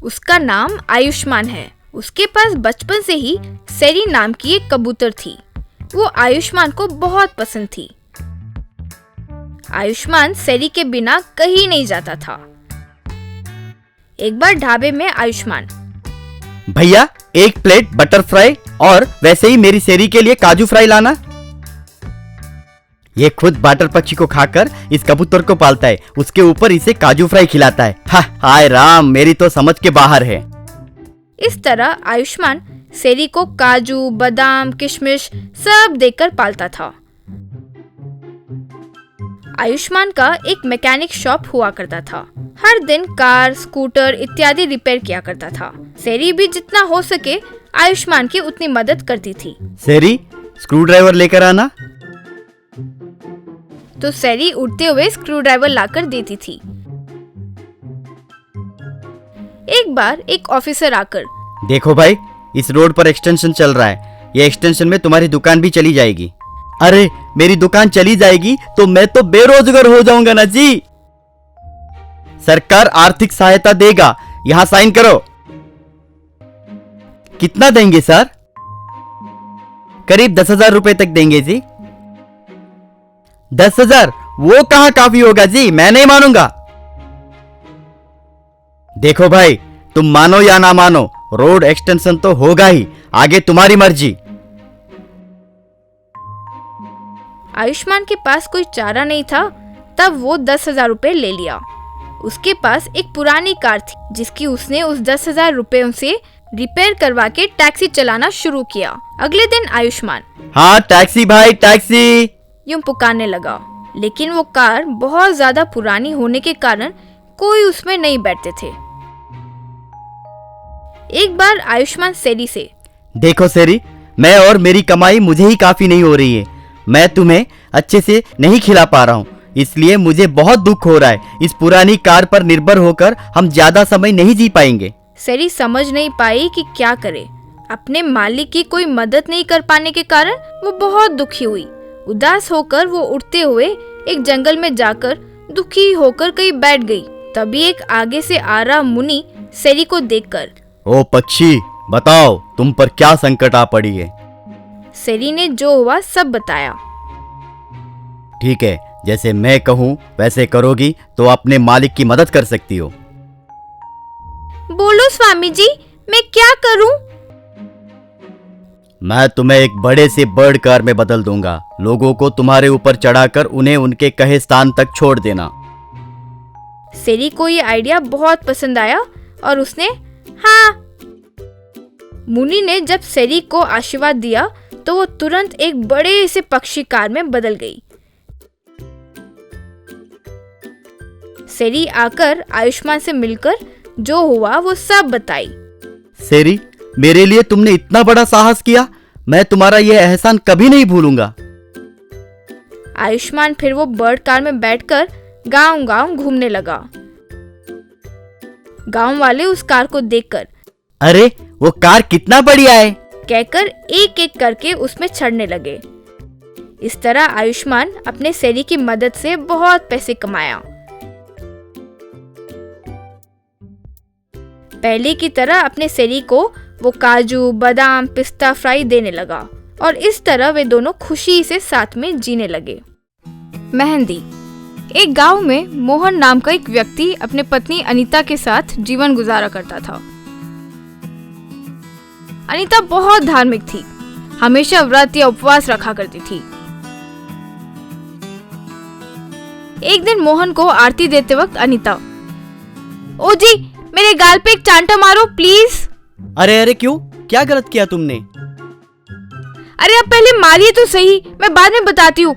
उसका नाम आयुष्मान है। उसके पास बचपन से ही सेरी नाम की एक कबूतर थी। वो आयुष्मान को बहुत पसंद थी। आयुष्मान सेरी के बिना कहीं नहीं जाता था। एक बार ढाबे में आयुष्मान, भैया 1 प्लेट बटर फ्राई और वैसे ही मेरी सेरी के लिए काजू फ्राई लाना। ये खुद बाटर पक्षी को खाकर इस कबूतर को पालता है, उसके ऊपर इसे काजू फ्राई खिलाता है। हाय राम, मेरी तो समझ के बाहर है। इस तरह आयुष्मान सेरी को काजू, बादाम, किशमिश सब देकर पालता था। आयुष्मान का एक मैकेनिक शॉप हुआ करता था। हर दिन कार, स्कूटर इत्यादि रिपेयर किया करता था। सेरी भी जितना हो सके आयुष्मान की उतनी मदद करती थी। सेरी, स्क्रू ड्राइवर लेकर आना। तो सेरी उठते हुए स्क्रू ड्राइवर लाकर देती थी। एक बार एक ऑफिसर आकर, देखो भाई, इस रोड पर एक्सटेंशन चल रहा है। ये एक्सटेंशन में तुम्हारी दुकान भी चली जाएगी। अरे, मेरी दुकान चली जाएगी तो मैं तो बेरोजगार हो जाऊंगा ना जी। सरकार आर्थिक सहायता देगा, यहां साइन करो। कितना देंगे सर? करीब 10,000 रुपए तक देंगे जी। 10,000? वो कहां काफी होगा जी, मैं नहीं मानूंगा। देखो भाई, तुम मानो या ना मानो, रोड एक्सटेंशन तो होगा ही, आगे तुम्हारी मर्जी। आयुष्मान के पास कोई चारा नहीं था, तब वो 10,000 रुपए ले लिया। उसके पास एक पुरानी कार थी जिसकी उसने उस 10,000 रुपयों से रिपेयर करवा के टैक्सी चलाना शुरू किया। अगले दिन आयुष्मान, हाँ टैक्सी भाई टैक्सी, यूं पुकारने लगा। लेकिन वो कार बहुत ज्यादा पुरानी होने के कारण कोई उसमें नहीं बैठते थे। एक बार आयुष्मान सेरी से, देखो सेरी, मैं और मेरी कमाई मुझे ही काफी नहीं हो रही है। मैं तुम्हें अच्छे से नहीं खिला पा रहा हूँ, इसलिए मुझे बहुत दुख हो रहा है। इस पुरानी कार पर निर्भर होकर हम ज्यादा समय नहीं जी पाएंगे। सेरी समझ नहीं पाई कि क्या करे। अपने मालिक की कोई मदद नहीं कर पाने के कारण वो बहुत दुखी हुई। उदास होकर वो उठते हुए एक जंगल में जाकर दुखी होकर कहीं बैठ गई। तभी एक आगे से आ रहा मुनि सेरी को देखकर, ओ पक्षी, बताओ तुम पर क्या संकट आ पड़ी है। सेरी ने जो हुआ सब बताया। ठीक है, जैसे मैं कहूँ वैसे करोगी तो अपने मालिक की मदद कर सकती हो। बोलो स्वामी जी, मैं क्या करूं? मैं तुम्हें एक बड़े से बर्ड कार में बदल दूंगा। लोगों को तुम्हारे ऊपर चढ़ाकर उन्हें उनके कहे स्थान तक छोड़ देना। सेरी को ये आइडिया बहुत पसंद आया और उसने हाँ। मुनि ने जब सेरी को आशीर्वाद दिया तो वो तुरंत एक बड़े से पक्षी कार में बदल गई। सेरी आकर आयुष्मान से मिलकर जो हुआ वो सब बताई। सेरी, मेरे लिए तुमने इतना बड़ा साहस किया, मैं तुम्हारा यह एहसान कभी नहीं भूलूंगा। आयुष्मान फिर वो बर्ड कार में बैठकर गांव-गांव घूमने लगा। गांव वाले उस कार को देखकर, अरे वो कार कितना बढ़िया है, कहकर एक एक करके उसमें चढ़ने लगे। इस तरह आयुष्मान अपने सेरी की मदद से बहुत पैसे कमाया। पहले की तरह अपने सेरी को वो काजू, बादाम, पिस्ता फ्राई देने लगा और इस तरह वे दोनों खुशी से साथ में जीने लगे। मेहंदी। एक गांव में मोहन नाम का एक व्यक्ति अपने पत्नी अनीता के साथ जीवन गुजारा करता था। अनीता बहुत धार्मिक थी, हमेशा व्रत या उपवास रखा करती थी। एक दिन मोहन को आरती देते वक्त अनीता, ओ जी, मेरे गाल पे एक चांटा मारो प्लीज। अरे अरे क्यों, क्या गलत किया तुमने? अरे अब पहले मारिए तो सही, मैं बाद में बताती हूँ।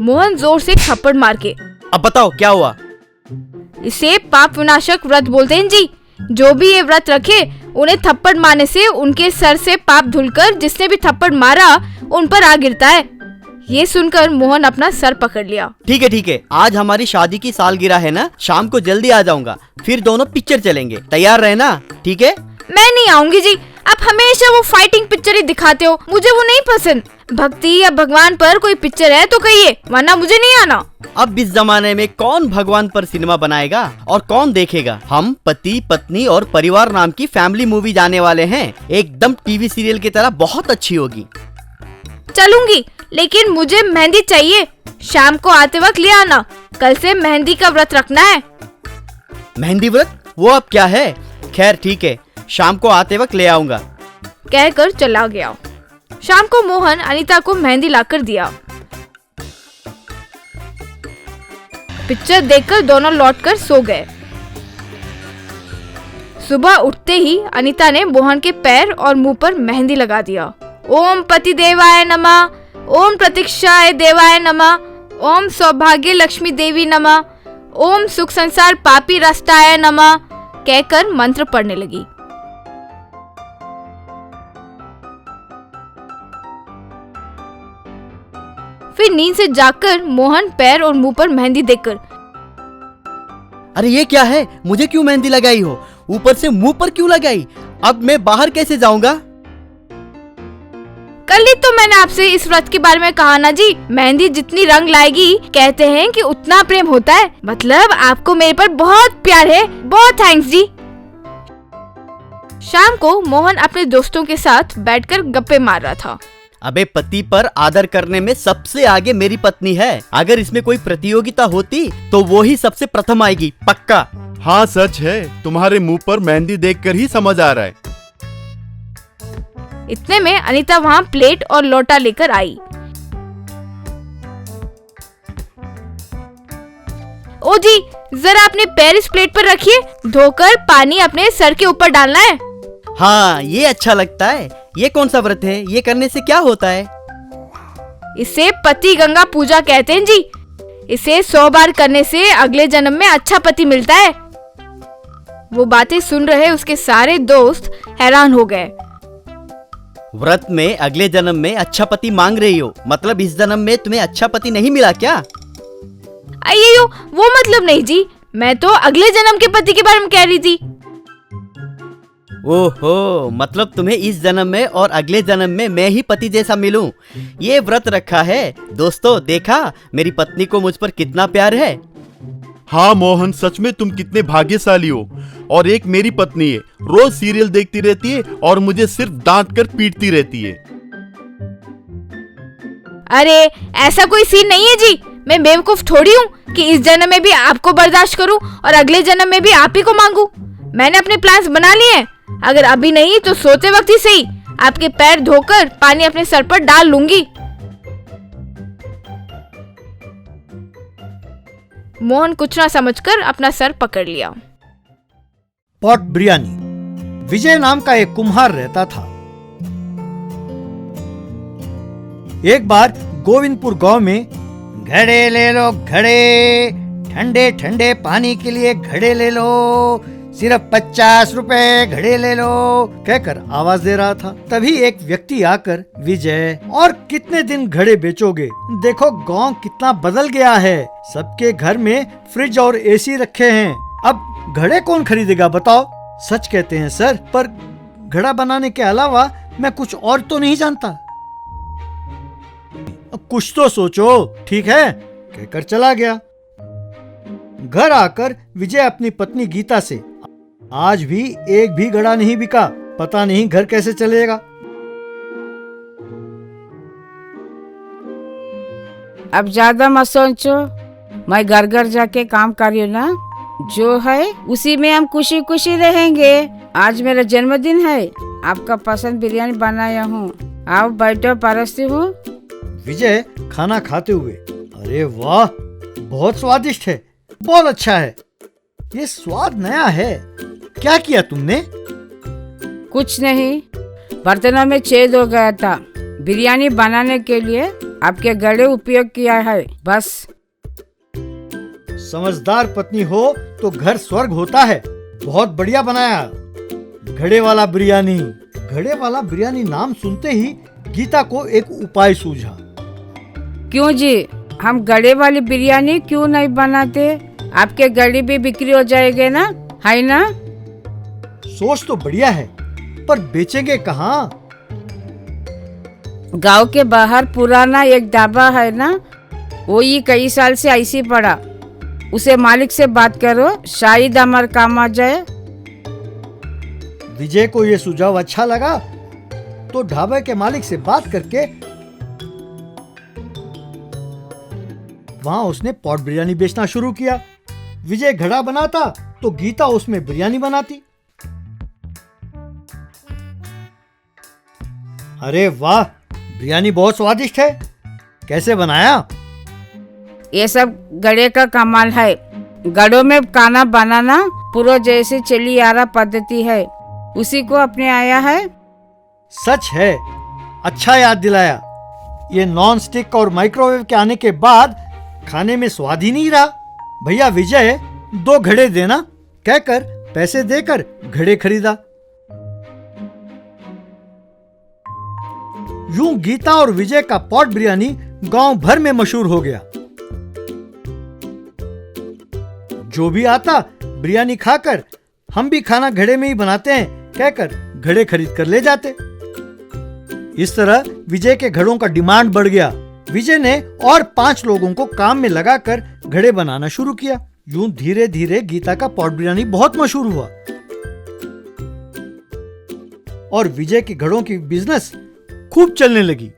मोहन जोर से थप्पड़ मार के, अब बताओ क्या हुआ? इसे पाप विनाशक व्रत बोलते हैं जी। जो भी ये व्रत रखे उन्हें थप्पड़ मारने से उनके सर से पाप धुलकर जिसने भी थप्पड़ मारा उन पर आ गिरता है। ये सुनकर मोहन अपना सर पकड़ लिया। ठीक है, आज हमारी शादी की सालगिरह है ना, शाम को जल्दी आ जाऊंगा, फिर दोनों पिक्चर चलेंगे, तैयार रहना, ठीक है? मैं नहीं आऊंगी जी, आप हमेशा वो फाइटिंग पिक्चर ही दिखाते हो, मुझे वो नहीं पसंद। भक्ति या भगवान पर कोई पिक्चर है तो कहिए, वरना मुझे नहीं आना। अब इस जमाने में कौन भगवान पर सिनेमा बनाएगा और कौन देखेगा? हम पति पत्नी और परिवार नाम की फैमिली मूवी जाने वाले हैं, एकदम टीवी सीरियल की तरह, बहुत अच्छी होगी। चलूंगी, लेकिन मुझे मेहंदी चाहिए। शाम को आते वक्त ले आना, कल से मेहंदी का व्रत रखना है। मेहंदी व्रत? वो अब क्या है? खैर ठीक है, शाम को आते वक्त ले आऊंगा। कहकर चला गया। शाम को मोहन अनीता को मेहंदी लाकर दिया। पिक्चर देखकर दोनों लौटकर सो गए। सुबह उठते ही अनीता ने मोहन के पैर और मुंह पर मेहंदी लगा दिया। ओम पति देवाय नमः, ओम प्रतीक्षाय देवाय नमः, ओम सौभाग्य लक्ष्मी देवी नमः, ओम सुख संसार पापी रास्ताय नमः कहकर मंत्र पढ़ने लगी। फिर नींद से जागकर मोहन पैर और मुंह पर मेहंदी देखकर, अरे ये क्या है? मुझे क्यों मेहंदी लगाई हो? ऊपर से मुंह पर क्यों लगाई? अब मैं बाहर कैसे जाऊंगा? कल ही तो मैंने आपसे इस व्रत के बारे में कहा ना जी। मेहंदी जितनी रंग लाएगी, कहते हैं कि उतना प्रेम होता है। मतलब आपको मेरे पर बहुत प्यार है। बहुत थैंक्स जी। शाम को मोहन अपने दोस्तों के साथ बैठकर गप्पे मार रहा था। अबे पति पर आदर करने में सबसे आगे मेरी पत्नी है। अगर इसमें कोई प्रतियोगिता होती तो वो ही सबसे प्रथम आएगी, पक्का। हाँ सच है, तुम्हारे मुंह पर मेहंदी देखकर ही समझ आ रहा है। इतने में अनीता वहाँ प्लेट और लोटा लेकर आई। ओ जी, जरा अपने पैर इस प्लेट पर रखिए, धोकर पानी अपने सर के ऊपर डालना है। हाँ, ये अच्छा लगता है। ये कौन सा व्रत है? ये करने से क्या होता है? इसे पति गंगा पूजा कहते हैं जी। इसे 100 बार करने से अगले जन्म में अच्छा पति मिलता है। वो बातें सुन रहे उसके सारे दोस्त हैरान हो गए। व्रत में अगले जन्म में अच्छा पति मांग रही हो? मतलब इस जन्म में तुम्हें अच्छा पति नहीं मिला क्या? अयो, वो मतलब नहीं जी, मैं तो अगले जन्म के पति के बारे में कह रही थी। ओहो, मतलब तुम्हें इस जन्म में और अगले जन्म में मैं ही पति जैसा मिलूं, ये व्रत रखा है। दोस्तों, देखा मेरी पत्नी को मुझ पर कितना प्यार है। हाँ मोहन, सच में तुम कितने भाग्यशाली हो। और एक मेरी पत्नी है, रोज सीरियल देखती रहती है और मुझे सिर्फ डांट कर पीटती रहती है। अरे ऐसा कोई सीन नहीं है जी। मैं बेवकूफ थोड़ी हूँ कि इस जन्म में भी आपको बर्दाश्त करूँ और अगले जन्म में भी आप ही को मांगू। मैंने अपने प्लान्स बना लिए हैं। अगर अभी नहीं तो सोते वक्त ही सही आपके पैर धोकर पानी अपने सर पर डाल लूंगी। मोहन कुछ ना समझकर अपना सर पकड़ लिया। पॉट बिरयानी। विजय नाम का एक कुम्हार रहता था। एक बार गोविंदपुर गांव में घड़े ले लो घड़े, ठंडे ठंडे पानी के लिए घड़े ले लो, सिर्फ 50 रुपए घड़े ले लो कहकर आवाज दे रहा था। तभी एक व्यक्ति आकर, विजय और कितने दिन घड़े बेचोगे? देखो गांव कितना बदल गया है, सबके घर में फ्रिज और एसी रखे हैं, अब घड़े कौन खरीदेगा बताओ? सच कहते हैं सर, पर घड़ा बनाने के अलावा मैं कुछ और तो नहीं जानता। कुछ तो सोचो। ठीक है कहकर चला गया। घर आकर विजय अपनी पत्नी गीता से, आज भी एक भी घड़ा नहीं बिका, पता नहीं घर कैसे चलेगा। अब ज्यादा मत सोचो, मैं घर घर जाके काम कर रही हूँ ना, जो है उसी में हम खुशी खुशी रहेंगे। आज मेरा जन्मदिन है, आपका पसंद बिरयानी बनाया हूँ, आओ बैठो परसती हूँ। विजय खाना खाते हुए, अरे वाह बहुत स्वादिष्ट है, बहुत अच्छा है, ये स्वाद नया है। क्या किया तुमने? कुछ नहीं, बर्तनों में छेद हो गया था, बिरयानी बनाने के लिए आपके घड़े उपयोग किया है बस। समझदार पत्नी हो तो घर स्वर्ग होता है। बहुत बढ़िया बनाया घड़े वाला बिरयानी। घड़े वाला बिरयानी नाम सुनते ही गीता को एक उपाय सूझा। क्यों जी, हम घड़े वाली बिरयानी क्यों नहीं बनाते? आपके घड़े भी बिक्री हो जाएंगे ना, है ना? सोच तो बढ़िया है, पर बेचेंगे कहाँ? गांव के बाहर पुराना एक ढाबा है ना, वो ये कई साल से ऐसी पड़ा। उसे मालिक से बात करो, शायद हमारा काम आ जाए। विजय को यह सुझाव अच्छा लगा तो ढाबे के मालिक से बात करके वहां उसने पॉट बिरयानी बेचना शुरू किया। विजय घड़ा बनाता तो गीता उसमें बिरयानी बनाती। अरे वाह, बिरयानी बहुत स्वादिष्ट है, कैसे बनाया? ये सब गड़े का कमाल है। गड़ों में खाना बनाना पूर्व जैसे चली आ रहा पद्धति है, उसी को अपने आया है। सच है, अच्छा याद दिलाया। ये नॉन स्टिक और माइक्रोवेव के आने के बाद खाने में स्वाद ही नहीं रहा। भैया विजय 2 घड़े देना कहकर पैसे देकर घड़े खरीदा। यूं गीता और विजय का पॉट बिरयानी गांव भर में मशहूर हो गया। जो भी आता बिरयानी खाकर हम भी खाना घड़े में ही बनाते हैं कहकर घड़े खरीद कर ले जाते। इस तरह विजय के घड़ों का डिमांड बढ़ गया। विजय ने और 5 लोगों को काम में लगाकर घड़े बनाना शुरू किया। यूं धीरे धीरे गीता का पॉट बिरयानी बहुत मशहूर हुआ और विजय के घड़ों की बिजनेस खूब चलने लगी।